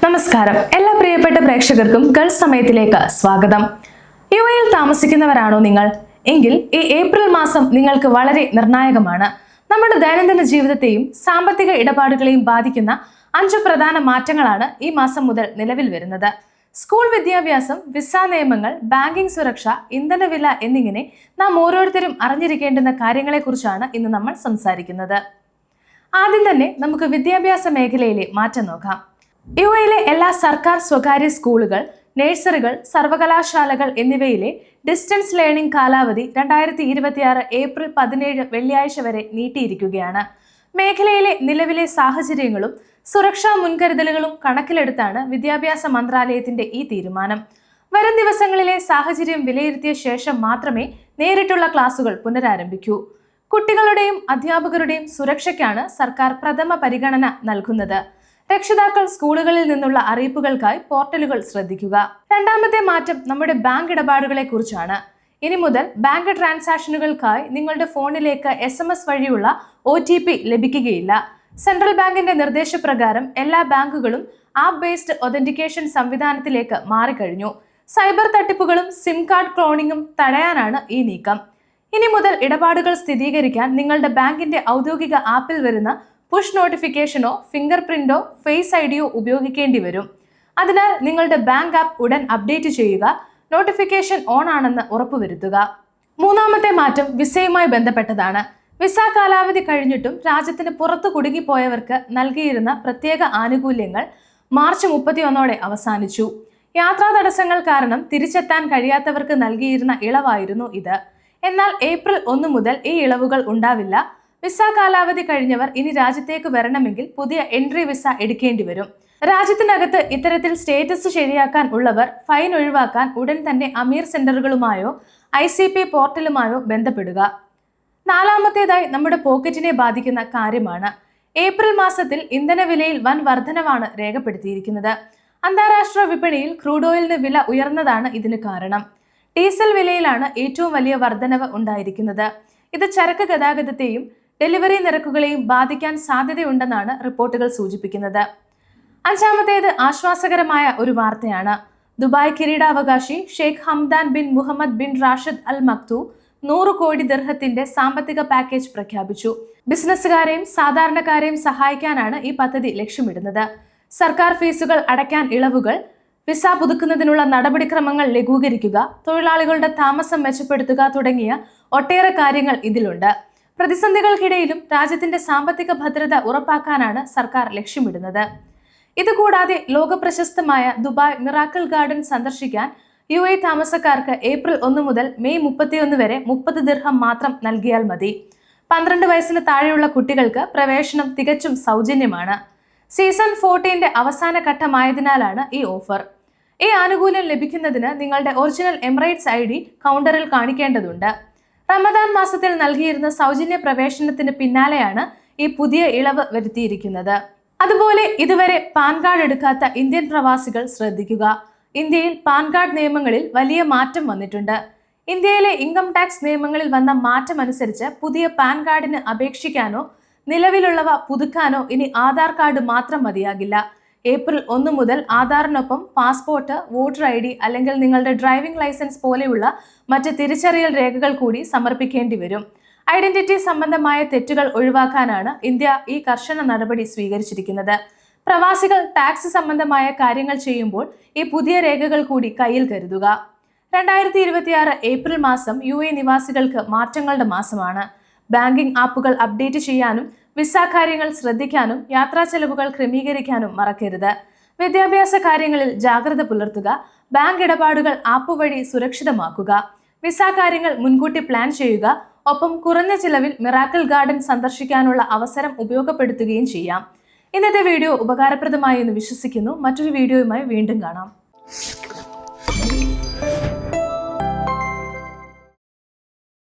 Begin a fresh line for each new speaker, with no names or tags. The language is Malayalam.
നമസ്കാരം. എല്ലാ പ്രിയപ്പെട്ട പ്രേക്ഷകർക്കും ഗൾഫ് സമയത്തിലേക്ക് സ്വാഗതം. യുഎയിൽ താമസിക്കുന്നവരാണോ നിങ്ങൾ? എങ്കിൽ ഈ ഏപ്രിൽ മാസം നിങ്ങൾക്ക് വളരെ നിർണായകമാണ്. നമ്മുടെ ദൈനംദിന ജീവിതത്തെയും സാമ്പത്തിക ഇടപാടുകളെയും ബാധിക്കുന്ന 5 പ്രധാന മാറ്റങ്ങളാണ് ഈ മാസം മുതൽ നിലവിൽ വരുന്നത്. സ്കൂൾ വിദ്യാഭ്യാസം, വിസ നിയമങ്ങൾ, ബാങ്കിംഗ് സുരക്ഷ, ഇന്ധനവില എന്നിങ്ങനെ നാം ഓരോരുത്തരും അറിഞ്ഞിരിക്കേണ്ടുന്ന കാര്യങ്ങളെക്കുറിച്ചാണ് ഇന്ന് നമ്മൾ സംസാരിക്കുന്നത്. ആദ്യം തന്നെ നമുക്ക് വിദ്യാഭ്യാസ മേഖലയിലെ മാറ്റം നോക്കാം. യുഎയിലെ എല്ലാ സർക്കാർ സ്വകാര്യ സ്കൂളുകൾ, നഴ്സറികൾ, സർവകലാശാലകൾ എന്നിവയിലെ ഡിസ്റ്റൻസ് ലേണിംഗ് കാലാവധി 2026 ഏപ്രിൽ 17 വെള്ളിയാഴ്ച വരെ നീട്ടിയിരിക്കുകയാണ്. മേഖലയിലെ നിലവിലെ സാഹചര്യങ്ങളും സുരക്ഷാ മുൻകരുതലുകളും കണക്കിലെടുത്താണ് വിദ്യാഭ്യാസ മന്ത്രാലയത്തിന്റെ ഈ തീരുമാനം. വരും ദിവസങ്ങളിലെ സാഹചര്യം വിലയിരുത്തിയ ശേഷം മാത്രമേ നേരിട്ടുള്ള ക്ലാസുകൾ പുനരാരംഭിക്കൂ. കുട്ടികളുടെയും അധ്യാപകരുടെയും സുരക്ഷയ്ക്കാണ് സർക്കാർ പ്രഥമ പരിഗണന നൽകുന്നത്. രക്ഷിതാക്കൾ സ്കൂളുകളിൽ നിന്നുള്ള അറിയിപ്പുകൾക്കായി പോർട്ടലുകൾ ശ്രദ്ധിക്കുക. രണ്ടാമത്തെ മാറ്റം നമ്മുടെ ബാങ്ക് ഇടപാടുകളെ കുറിച്ചാണ്. ഇനി മുതൽ ബാങ്ക് ട്രാൻസാക്ഷനുകൾക്കായി നിങ്ങളുടെ ഫോണിലേക്ക് SMS വഴിയുള്ള OTP ലഭിക്കുകയില്ല. സെൻട്രൽ ബാങ്കിന്റെ നിർദ്ദേശപ്രകാരം എല്ലാ ബാങ്കുകളും ആപ്പ് ബേസ്ഡ് ഒതന്റിക്കേഷൻ സംവിധാനത്തിലേക്ക് മാറിക്കഴിഞ്ഞു. സൈബർ തട്ടിപ്പുകളും സിം കാർഡ് ക്ലോണിങ്ങും തടയാനാണ് ഈ നീക്കം. ഇനി മുതൽ ഇടപാടുകൾ സ്ഥിരീകരിക്കാൻ നിങ്ങളുടെ ബാങ്കിന്റെ ഔദ്യോഗിക ആപ്പിൽ വരുന്ന പുഷ് നോട്ടിഫിക്കേഷനോ ഫിംഗർ പ്രിന്റോ ഫേസ് IDയോ ഉപയോഗിക്കേണ്ടി വരും. അതിനാൽ നിങ്ങളുടെ ബാങ്ക് ആപ്പ് ഉടൻ അപ്ഡേറ്റ് ചെയ്യുക. നോട്ടിഫിക്കേഷൻ ഓൺ ആണെന്ന് ഉറപ്പുവരുത്തുക. മൂന്നാമത്തെ മാറ്റം വിസയുമായി ബന്ധപ്പെട്ടതാണ്. വിസ കാലാവധി കഴിഞ്ഞിട്ടും രാജ്യത്തിന് പുറത്തു കുടുങ്ങിപ്പോയവർക്ക് നൽകിയിരുന്ന പ്രത്യേക ആനുകൂല്യങ്ങൾ മാർച്ച് 31 അവസാനിച്ചു. യാത്രാ തടസ്സങ്ങൾ കാരണം തിരിച്ചെത്താൻ കഴിയാത്തവർക്ക് നൽകിയിരുന്ന ഇളവായിരുന്നു ഇത്. എന്നാൽ ഏപ്രിൽ 1 മുതൽ ഈ ഇളവുകൾ ഉണ്ടാവില്ല. വിസ കാലാവധി കഴിഞ്ഞവർ ഇനി രാജ്യത്തേക്ക് വരണമെങ്കിൽ പുതിയ എൻട്രി വിസ എടുക്കേണ്ടി വരും. രാജ്യത്തിനകത്ത് ഇത്തരത്തിൽ സ്റ്റേറ്റസ് ശരിയാക്കാൻ ഉള്ളവർ ഫൈൻ ഒഴിവാക്കാൻ ഉടൻ തന്നെ അമീർ സെന്ററുകളുമായോ ICP പോർട്ടലുമായോ ബന്ധപ്പെടുക. നാലാമത്തേതായി നമ്മുടെ പോക്കറ്റിനെ ബാധിക്കുന്ന കാര്യമാണ്. ഏപ്രിൽ മാസത്തിൽ ഇന്ധനവിലയിൽ വൻ വർധനവാണ് രേഖപ്പെടുത്തിയിരിക്കുന്നത്. അന്താരാഷ്ട്ര വിപണിയിൽ ക്രൂഡ് ഓയിലിന് വില ഉയർന്നതാണ് ഇതിന് കാരണം. ഡീസൽ വിലയിലാണ് ഏറ്റവും വലിയ വർധനവ് ഉണ്ടായിരിക്കുന്നത്. ഇത് ചരക്ക് ഗതാഗതത്തെയും ഡെലിവറി നിരക്കുകളെയും ബാധിക്കാൻ സാധ്യതയുണ്ടെന്നാണ് റിപ്പോർട്ടുകൾ സൂചിപ്പിക്കുന്നത്. അഞ്ചാമത്തേത് ആശ്വാസകരമായ ഒരു വാർത്തയാണ്. ദുബായ് കിരീടാവകാശി Sheikh Hamdan bin Mohammed bin Rashid Al Maktoum 100 കോടി ദിർഹത്തിന്റെ സാമ്പത്തിക പാക്കേജ് പ്രഖ്യാപിച്ചു. ബിസിനസ്സുകാരെയും സാധാരണക്കാരെയും സഹായിക്കാനാണ് ഈ പദ്ധതി ലക്ഷ്യമിടുന്നത്. സർക്കാർ ഫീസുകൾ അടയ്ക്കാൻ ഇളവുകൾ, വിസ പുതുക്കുന്നതിനുള്ള നടപടിക്രമങ്ങൾ ലഘൂകരിക്കുക, തൊഴിലാളികളുടെ താമസം മെച്ചപ്പെടുത്തുക തുടങ്ങിയ ഒട്ടേറെ കാര്യങ്ങൾ ഇതിലുണ്ട്. പ്രതിസന്ധികൾക്കിടയിലും രാജ്യത്തിന്റെ സാമ്പത്തിക ഭദ്രത ഉറപ്പാക്കാനാണ് സർക്കാർ ലക്ഷ്യമിടുന്നത്. ഇതുകൂടാതെ ലോകപ്രശസ്തമായ ദുബായ് മിറാക്കിൾ ഗാർഡൻ സന്ദർശിക്കാൻ UAE താമസക്കാർക്ക് ഏപ്രിൽ 1 മുതൽ മെയ് 31 വരെ 30 ദിർഹം മാത്രം നൽകിയാൽ മതി. 12 വയസ്സിന് താഴെയുള്ള കുട്ടികൾക്ക് പ്രവേശനം തികച്ചും സൗജന്യമാണ്. സീസൺ 14 അവസാന ഘട്ടമായതിനാലാണ് ഈ ഓഫർ. ഈ ആനുകൂല്യം ലഭിക്കുന്നതിന് നിങ്ങളുടെ ഒറിജിനൽ എമിറേറ്റ്സ് ID കൗണ്ടറിൽ കാണിക്കേണ്ടതുണ്ട്. റമദാൻ മാസത്തിൽ നൽകിയിരുന്ന സൗജന്യ പ്രവേശനത്തിന് പിന്നാലെയാണ് ഈ പുതിയ ഇളവ് വരുത്തിയിരിക്കുന്നത്. അതുപോലെ ഇതുവരെ പാൻ കാർഡ് എടുക്കാത്ത ഇന്ത്യൻ പ്രവാസികൾ ശ്രദ്ധിക്കുക. ഇന്ത്യയിൽ പാൻ കാർഡ് നിയമങ്ങളിൽ വലിയ മാറ്റം വന്നിട്ടുണ്ട്. ഇന്ത്യയിലെ ഇൻകം ടാക്സ് നിയമങ്ങളിൽ വന്ന മാറ്റം അനുസരിച്ച് പുതിയ പാൻ കാർഡിന് അപേക്ഷിക്കാനോ നിലവിലുള്ളവ പുതുക്കാനോ ഇനി ആധാർ കാർഡ് മാത്രം മതിയാകില്ല. ഏപ്രിൽ 1 മുതൽ ആധാറിനൊപ്പം പാസ്പോർട്ട്, വോട്ടർ ID അല്ലെങ്കിൽ നിങ്ങളുടെ ഡ്രൈവിംഗ് ലൈസൻസ് പോലെയുള്ള മറ്റ് തിരിച്ചറിയൽ രേഖകൾ കൂടി സമർപ്പിക്കേണ്ടി വരും. ഐഡന്റിറ്റി സംബന്ധമായ തെറ്റുകൾ ഒഴിവാക്കാനാണ് ഇന്ത്യ ഈ കർശന നടപടി സ്വീകരിച്ചിരിക്കുന്നത്. പ്രവാസികൾ ടാക്സ് സംബന്ധമായ കാര്യങ്ങൾ ചെയ്യുമ്പോൾ ഈ പുതിയ രേഖകൾ കൂടി കയ്യിൽ കരുതുക. 2026 ഏപ്രിൽ മാസം UAE നിവാസികൾക്ക് മാറ്റങ്ങളുടെ മാസമാണ്. ബാങ്കിംഗ് ആപ്പുകൾ അപ്ഡേറ്റ് ചെയ്യാനും വിസ കാര്യങ്ങൾ ശ്രദ്ധിക്കാനും യാത്രാ ചെലവുകൾ ക്രമീകരിക്കാനും മറക്കരുത്. വിദ്യാഭ്യാസ കാര്യങ്ങളിൽ ജാഗ്രത പുലർത്തുക. ബാങ്ക് ഇടപാടുകൾ ആപ്പ് വഴി സുരക്ഷിതമാക്കുക. വിസ കാര്യങ്ങൾ മുൻകൂട്ടി പ്ലാൻ ചെയ്യുക. ഒപ്പം കുറഞ്ഞ ചിലവിൽ മിറാക്കിൾ ഗാർഡൻ സന്ദർശിക്കാനുള്ള അവസരം ഉപയോഗപ്പെടുത്തുകയും ചെയ്യാം. ഇന്നത്തെ വീഡിയോ ഉപകാരപ്രദമായി എന്ന് വിശ്വസിക്കുന്നു. മറ്റൊരു വീഡിയോയുമായി വീണ്ടും കാണാം.